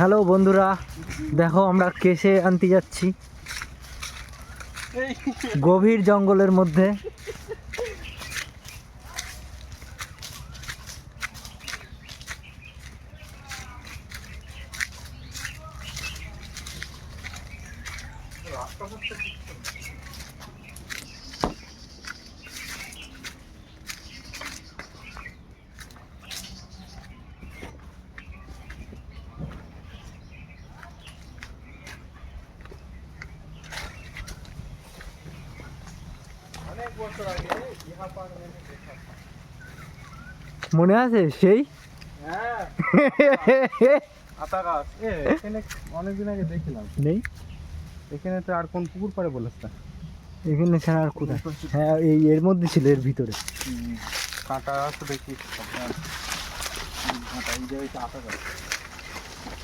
Hello বন্ধুরা, দেখো আমরা কেশে আনতে যাচ্ছি গভীর জঙ্গলের মধ্যে। মনে আছে সেই? অনেকদিন আগে দেখছিলাম। নেই এখানে তো আর কোন পুকুর পাড়ে বলেছে? এখানে ছাড়া আর কোথায়? হ্যাঁ, এর মধ্যে ছিল, এর ভিতরে। কাঁটা আছে দেখি, কাঁটা এই যে আতা গাছ।